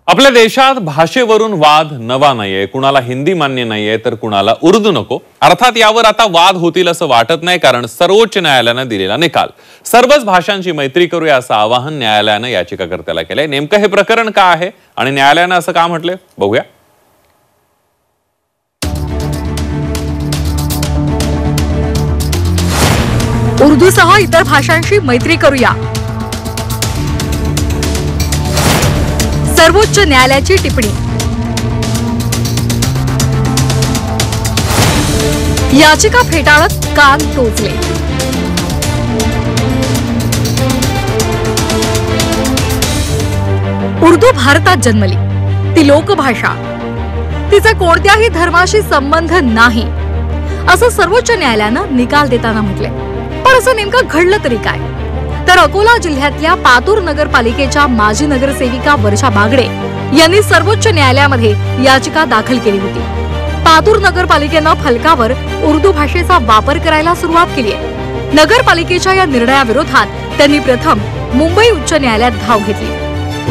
आपल्या देशात भाषेवरून वाद नवा नाहीये। कुणाला हिंदी मान्य नाहीये तर कुणाला उर्दू नको। अर्थात यावर आता वाद होतील असं वाटत नाही, कारण सर्वोच्च न्यायालयाने दिलेला निकाल सर्वच भाषांची मैत्री करूया असं आवाहन न्यायालयाने याचिकाकर्त्याला केलंय। नेमकं हे प्रकरण का आहे आणि न्यायालयाने असं का म्हटलंय बघूया। उर्दूसह इतर भाषांशी मैत्री करूया, सर्वोच्च न्यायालयाची टिप्पणी। याचिका फेटाळत कान टोचले। उर्दू भारतात जन्मली, ती लोकभाषा, तिचा कोणत्याही धर्माशी संबंध नाही असं सर्वोच्च न्यायालयानं निकाल देताना म्हटले। पण असं नेमकं घडलं तरी काय? तर अकोला जिल्ह्यातल्या पातूर नगरपालिकेच्या माजी नगरसेविका वर्षा बागडे यांनी सर्वोच्च न्यायालयामध्ये याचिका दाखल केली होती। पातूर नगरपालिकेनं फलकावर उर्दू भाषेचा वापर करायला सुरुवात केली आहे। नगरपालिकेच्या या निर्णयाविरोधात त्यांनी प्रथम मुंबई उच्च न्यायालयात धाव घेतली।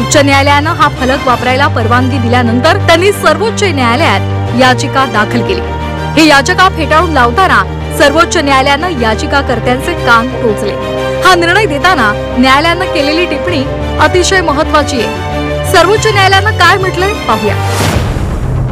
उच्च न्यायालयानं हा फलक वापरायला परवानगी दिल्यानंतर त्यांनी सर्वोच्च न्यायालयात याचिका दाखल केली। ही याचिका फेटाळून लावताना सर्वोच्च न्यायालयानं याचिकाकर्त्यांचे कान टोचले। हा निर्णय देताना न्यायालयानं केलेली टिप्पणी अतिशय महत्त्वाची आहे। सर्वोच्च न्यायालयानं काय म्हटलंय पाहूया।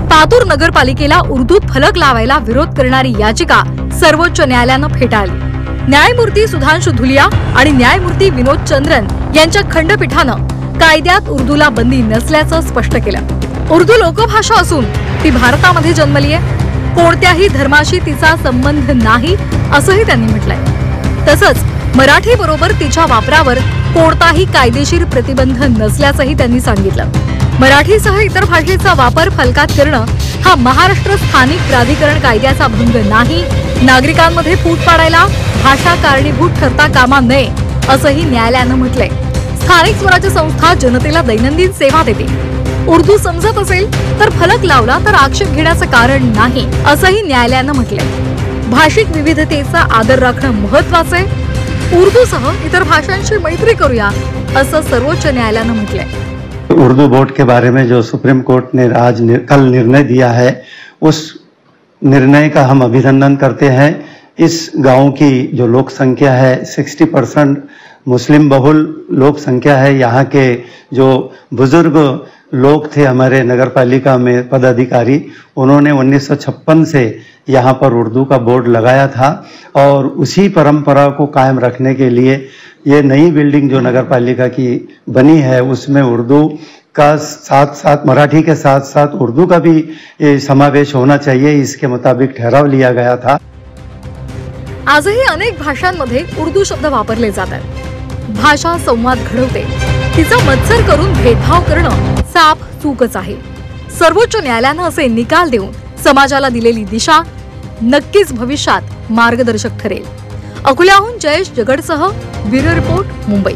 पातूर नगरपालिकेला उर्दूत फलक लावायला विरोध करणारी याचिका सर्वोच्च न्यायालयानं फेटाळली। न्यायमूर्ती सुधांशु धुलिया आणि न्यायमूर्ती विनोद चंद्रन यांच्या खंडपीठानं कायद्यात उर्दूला बंदी नसल्याचं स्पष्ट केलं। उर्दू लोकभाषा असून ती भारतामध्ये जन्मली आहे, कोणत्याही धर्माशी तिचा संबंध नाही असंही त्यांनी म्हटलंय। तसंच मराठी बरोबर तिच्या वापरावर कोणताही कायदेशीर प्रतिबंध नसल्याचंही त्यांनी सांगितलं। मराठीसह इतर भाषेचा वापर फलकात करणं हा महाराष्ट्र स्थानिक प्राधिकरण कायद्याचा भंग नाही। नागरिकांमध्ये फूट पाडायला भाषा कारणीभूत ठरता कामा नये असंही न्यायालयानं म्हटलंय। स्थानिक स्वराज्य संस्था जनतेला दैनंदिन सेवा देते, उर्दू समजत असेल तर फलक लावला तर आक्षेप घेण्याचं कारण नाही असंही न्यायालयानं म्हटलंय। भाषिक विविधतेचा आदर राखणं महत्त्वाचं आहे, उर्दूसह इतर भाषांशी मैत्री करूया असं सर्वोच्च न्यायालयानं म्हटलंय। उर्दू बोर्ड के बारे में जो सुप्रीम कोर्ट ने आज कल निर्णय दिया है, उस निर्णय का हम अभिनंदन करते हैं। इस गांव की जो लोक संख्या है 60% मुस्लिम बहुल लोक संख्या है। यहाँ के जो बुजुर्ग लोग थे हमारे नगरपालिका में पदाधिकारी, उन्होंने 1956 से यहाँ पर उर्दू का बोर्ड लगाया था और उसी परंपरा को कायम रखने के लिए ये नई बिल्डिंग जो नगरपालिका की बनी है उसमें उर्दू का साथ साथ मराठी के साथ साथ उर्दू का भी समावेश होना चाहिए, इसके मुताबिक ठहराव लिया गया था। आजही अनेक भाषांमध्ये उर्दू शब्द वापरले जातात। भाषा संवाद घडवते, तिचा मत्सर करून भेदभाव करणं साफ चूकच आहे। सर्वोच्च न्यायालयानं असे निकाल देऊन समाजाला दिलेली दिशा नक्कीच भविष्यात मार्गदर्शक ठरेल। अकोल्याहून जयेश जगडसह ब्युरो रिपोर्ट, मुंबई।